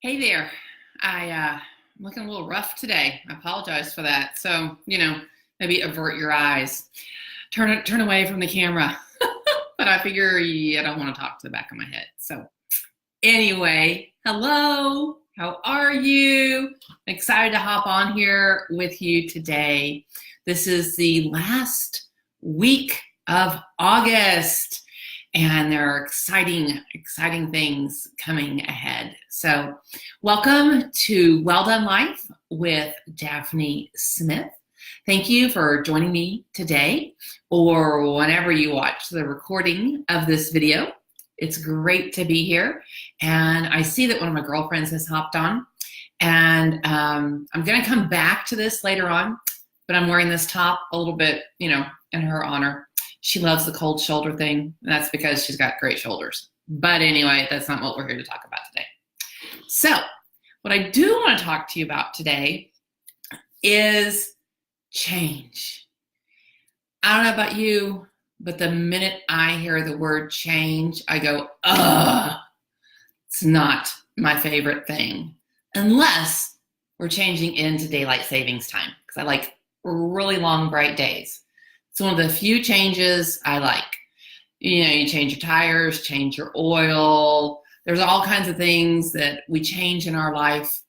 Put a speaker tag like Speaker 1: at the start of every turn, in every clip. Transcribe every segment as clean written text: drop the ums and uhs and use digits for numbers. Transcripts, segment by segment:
Speaker 1: Hey there. I'm looking a little rough today. I apologize for that. So, maybe avert your eyes. Turn away from the camera. But I figure I don't want to talk to the back of my head. So, anyway, hello. How are you? I'm excited to hop on here with you today. This is the last week of August, and there are exciting things coming ahead. So welcome to Well Done Life with Daphne Smith. Thank you for joining me today or whenever you watch the recording of this video. It's great to be here. And I see that one of my girlfriends has hopped on. And I'm going to come back to this later on, but I'm wearing this top a little bit, in her honor. She loves the cold shoulder thing, and that's because she's got great shoulders. But anyway, that's not what we're here to talk about today. So what I do want to talk to you about today is change. I don't know about you, but the minute I hear the word change, I go, ugh, it's not my favorite thing. Unless we're changing into daylight savings time, because I like really long, bright days. It's one of the few changes I like. You change your tires, change your oil. There's all kinds of things that we change in our life.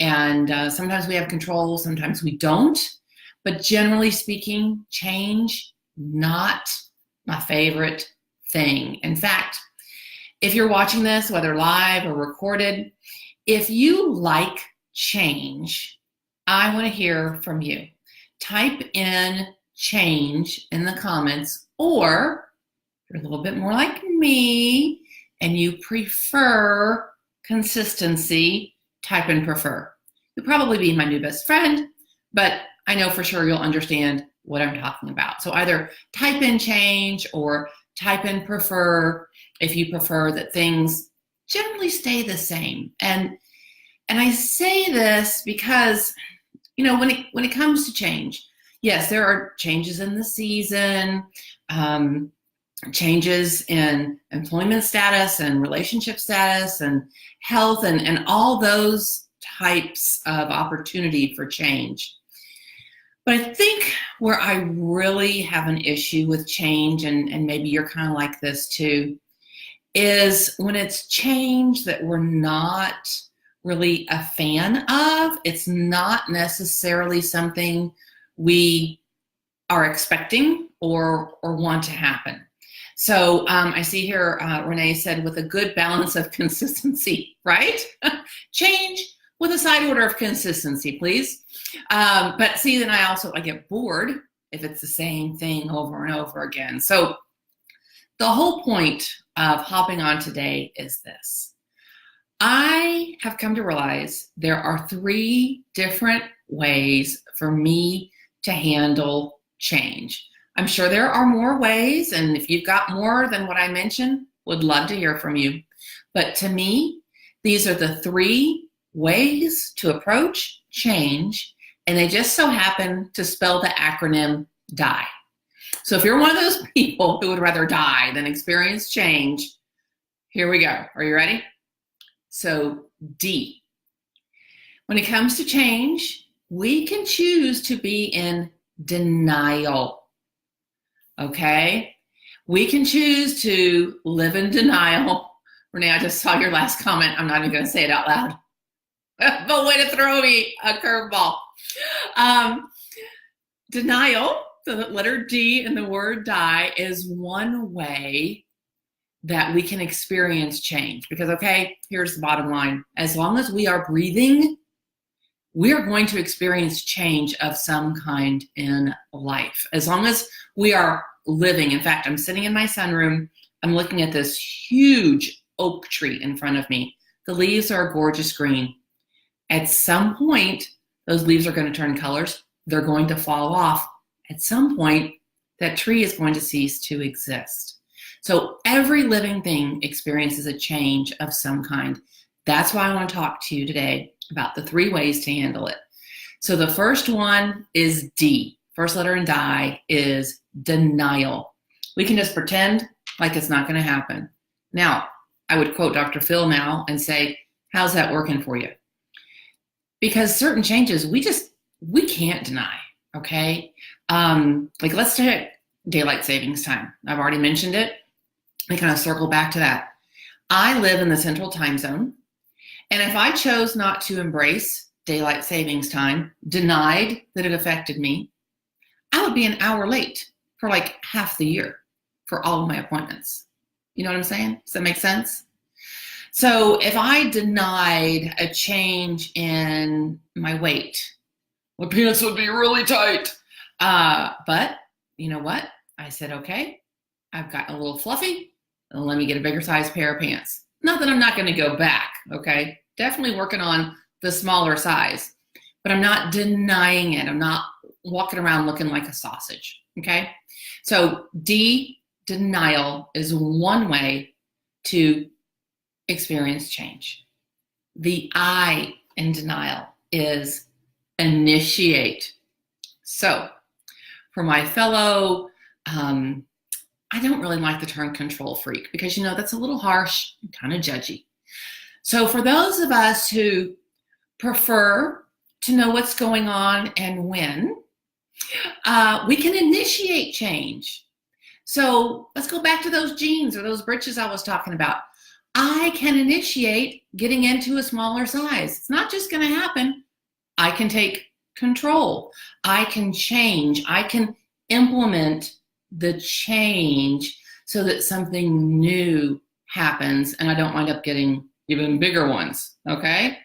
Speaker 1: And sometimes we have control, sometimes we don't. But generally speaking, change, not my favorite thing. In fact, if you're watching this, whether live or recorded, if you like change, I want to hear from you. Type in change in the comments, or you're a little bit more like me and you prefer consistency, type in prefer. You'll probably be my new best friend, but I know for sure you'll understand what I'm talking about. So either type in change or type in prefer if you prefer that things generally stay the same. And I say this because, when it comes to change, yes, there are changes in the season, changes in employment status and relationship status and health and all those types of opportunity for change. But I think where I really have an issue with change, and maybe you're kind of like this too, is when it's change that we're not really a fan of. It's not necessarily something we are expecting or want to happen. So I see here, Renee said, with a good balance of consistency, right? Change with a side order of consistency, please. But see, then I get bored if it's the same thing over and over again. So the whole point of hopping on today is this. I have come to realize there are 3 different ways for me to handle change. I'm sure there are more ways, and if you've got more than what I mentioned, would love to hear from you. But to me, these are the 3 ways to approach change, and they just so happen to spell the acronym DIE. So if you're one of those people who would rather die than experience change, here we go. Are you ready? So D. When it comes to change, we can choose to be in denial. Okay? We can choose to live in denial. Renee, I just saw your last comment. I'm not even going to say it out loud. But way to throw me a curveball. Denial, the letter D in the word die, is one way that we can experience change. Because, okay, here's the bottom line. As long as we are breathing, we are going to experience change of some kind in life. As long as we are living. In fact, I'm sitting in my sunroom. I'm looking at this huge oak tree in front of me. The leaves are a gorgeous green. At some point, those leaves are going to turn colors. They're going to fall off. At some point, that tree is going to cease to exist. So every living thing experiences a change of some kind. That's why I want to talk to you today about the 3 ways to handle it. So the first one is D. First letter in DIE is denial. We can just pretend like it's not going to happen. Now, I would quote Dr. Phil now and say, How's that working for you? Because certain changes we can't deny, okay? Like let's take daylight savings time. I've already mentioned it. I kind of circle back to that. I live in the central time zone, and if I chose not to embrace daylight savings time, denied that it affected me, I would be an hour late for like half the year for all of my appointments. You know what I'm saying? Does that make sense? So if I denied a change in my weight, my pants would be really tight. But you know what? I said, okay, I've gotten a little fluffy. Let me get a bigger size pair of pants. Not that I'm not going to go back, okay? Definitely working on the smaller size, but I'm not denying it. I'm not walking around looking like a sausage, okay? So denial is one way to experience change. The I in denial is initiate. So for my fellow, I don't really like the term control freak because, that's a little harsh and kind of judgy. So for those of us who prefer to know what's going on and when, we can initiate change. So let's go back to those jeans or those breeches I was talking about. I can initiate getting into a smaller size. It's not just going to happen. I can take control. I can change. I can implement the change so that something new happens and I don't wind up getting even bigger ones, okay?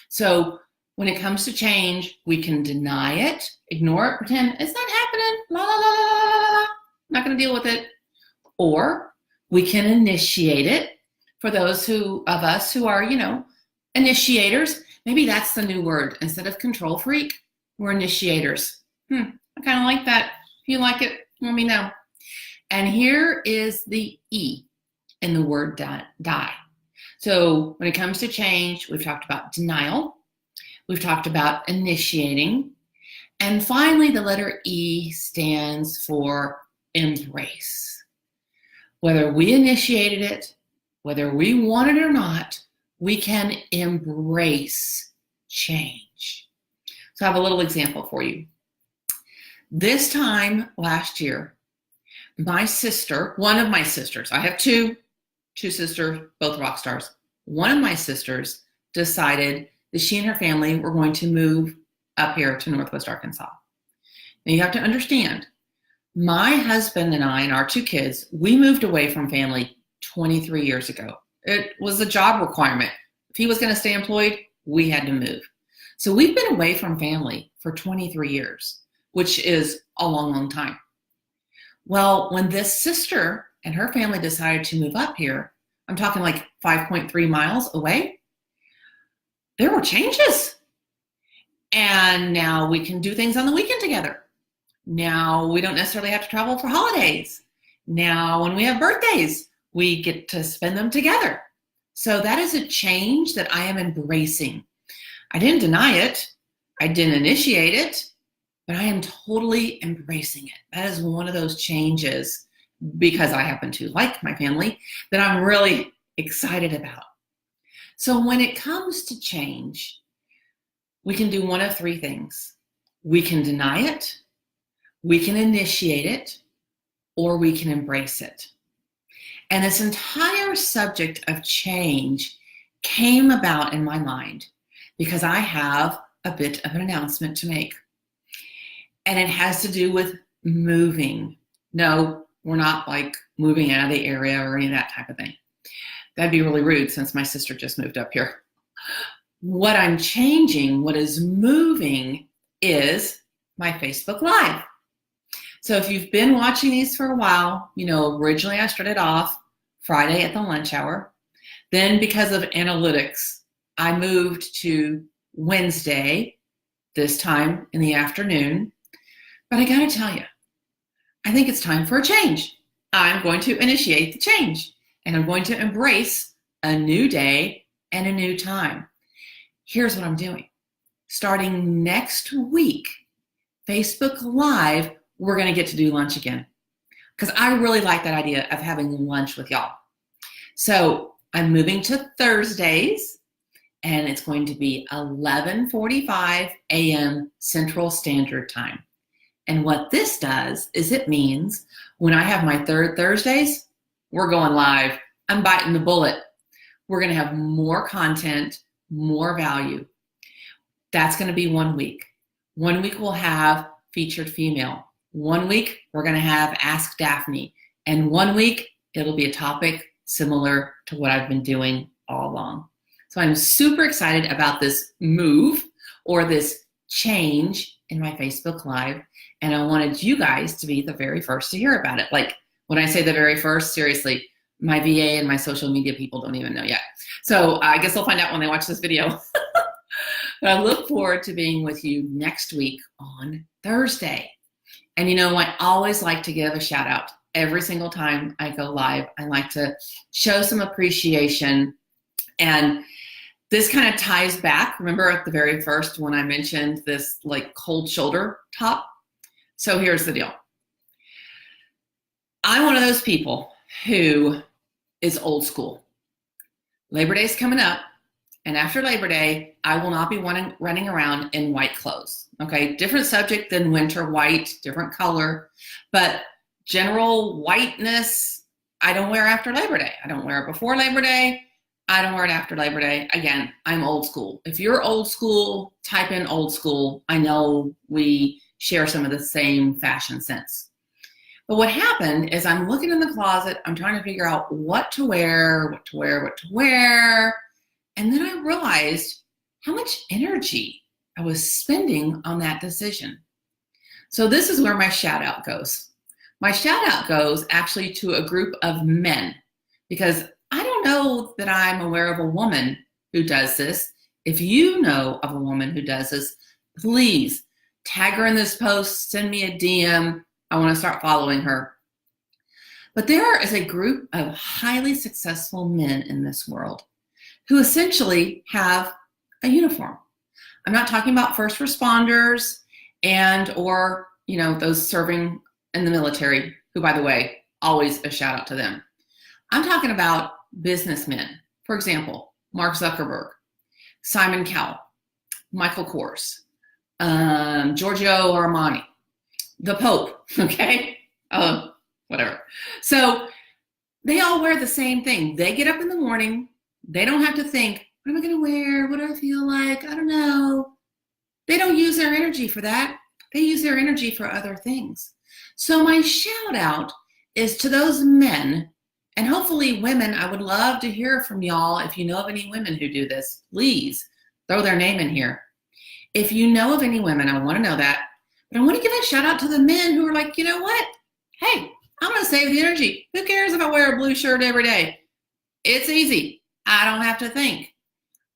Speaker 1: So when it comes to change, we can deny it, ignore it, pretend it's not happening, la la la la la, not going to deal with it. Or we can initiate it. For those of us who are, initiators, maybe that's the new word. Instead of control freak, we're initiators. I kind of like that. If you like it, let me know. And here is the E in the word die. So when it comes to change, we've talked about denial. We've talked about initiating. And finally, the letter E stands for embrace. Whether we initiated it, whether we want it or not, we can embrace change. So I have a little example for you. This time last year, my sister, one of my sisters, I have two sisters, both rock stars. One of my sisters decided that she and her family were going to move up here to Northwest Arkansas. Now you have to understand, my husband and I and our two kids, we moved away from family 23 years ago. It was a job requirement. If he was going to stay employed, we had to move. So we've been away from family for 23 years, which is a long, long time. Well, when this sister and her family decided to move up here, I'm talking like 5.3 miles away, there were changes. And now we can do things on the weekend together. Now we don't necessarily have to travel for holidays. Now when we have birthdays, we get to spend them together. So that is a change that I am embracing. I didn't deny it. I didn't initiate it, but I am totally embracing it. That is one of those changes, because I happen to like my family, that I'm really excited about. So when it comes to change, we can do one of three things. We can deny it, we can initiate it, or we can embrace it. And this entire subject of change came about in my mind because I have a bit of an announcement to make. And it has to do with moving. No, we're not like moving out of the area or any of that type of thing. That'd be really rude since my sister just moved up here. What I'm changing, what is moving, is my Facebook Live. So if you've been watching these for a while, originally I started off Friday at the lunch hour. Then because of analytics, I moved to Wednesday, this time in the afternoon. But I gotta tell you, I think it's time for a change. I'm going to initiate the change, and I'm going to embrace a new day and a new time. Here's what I'm doing. Starting next week, Facebook Live, we're going to get to do lunch again, because I really like that idea of having lunch with y'all. So I'm moving to Thursdays, and it's going to be 11:45 a.m. Central Standard Time. And what this does is it means when I have my third Thursdays, we're going live. I'm biting the bullet. We're going to have more content, more value. That's going to be 1 week. 1 week we'll have featured female. 1 week we're going to have Ask Daphne. And 1 week it'll be a topic similar to what I've been doing all along. So I'm super excited about this move or this change in my Facebook Live. And I wanted you guys to be the very first to hear about it. Like when I say the very first, seriously, my VA and my social media people don't even know yet. So I guess they'll find out when they watch this video. But I look forward to being with you next week on Thursday. And you know, I always like to give a shout out every single time I go live. I like to show some appreciation. And this kind of ties back. Remember at the very first when I mentioned this like cold shoulder top? So here's the deal. I'm one of those people who is old school. Labor Day's coming up, and after Labor Day, I will not be running around in white clothes. Okay, different subject than winter white, different color, but general whiteness, I don't wear after Labor Day. I don't wear it before Labor Day. I don't wear it after Labor Day. Again, I'm old school. If you're old school, type in old school. I know we share some of the same fashion sense. But what happened is I'm looking in the closet, I'm trying to figure out what to wear. And then I realized how much energy I was spending on that decision. So this is where my shout out goes. My shout out goes actually to a group of men, because I don't know that I'm aware of a woman who does this. If you know of a woman who does this, please tag her in this post, send me a DM. I want to start following her. But there is a group of highly successful men in this world who essentially have a uniform. I'm not talking about first responders or those serving in the military, who, by the way, always a shout out to them. I'm talking about businessmen. For example, Mark Zuckerberg, Simon Cowell, Michael Kors, Giorgio Armani, the Pope, okay? Whatever. So they all wear the same thing. They get up in the morning. They don't have to think, what am I going to wear? What do I feel like? I don't know. They don't use their energy for that. They use their energy for other things. So my shout out is to those men, and hopefully women. I would love to hear from y'all. If you know of any women who do this, please throw their name in here. If you know of any women, I want to know that. But I want to give a shout out to the men who are like, you know what? Hey, I'm going to save the energy. Who cares if I wear a blue shirt every day? It's easy. I don't have to think.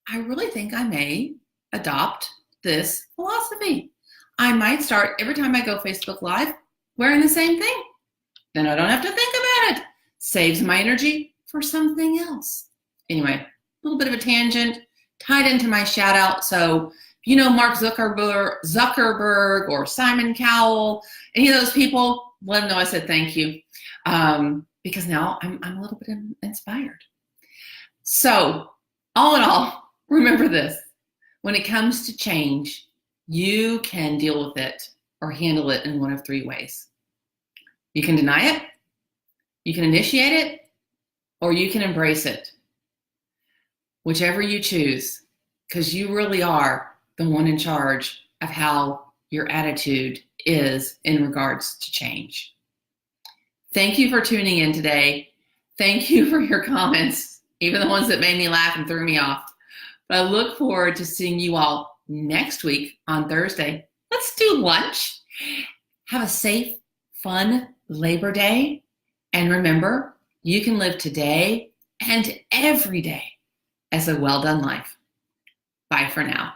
Speaker 1: I really think I may adopt this philosophy. I might start every time I go Facebook Live wearing the same thing. Then I don't have to think about it. Saves my energy for something else. Anyway, a little bit of a tangent tied into my shout out. So, Mark Zuckerberg or Simon Cowell, any of those people, let them know I said thank you, because now I'm a little bit inspired. So all in all, remember this. When it comes to change, you can deal with it or handle it in one of three ways. You can deny it, you can initiate it, or you can embrace it. Whichever you choose, because you really are the one in charge of how your attitude is in regards to change. Thank you for tuning in today. Thank you for your comments, even the ones that made me laugh and threw me off. But I look forward to seeing you all next week on Thursday. Let's do lunch. Have a safe, fun Labor Day. And remember, you can live today and every day as a well-done life. Bye for now.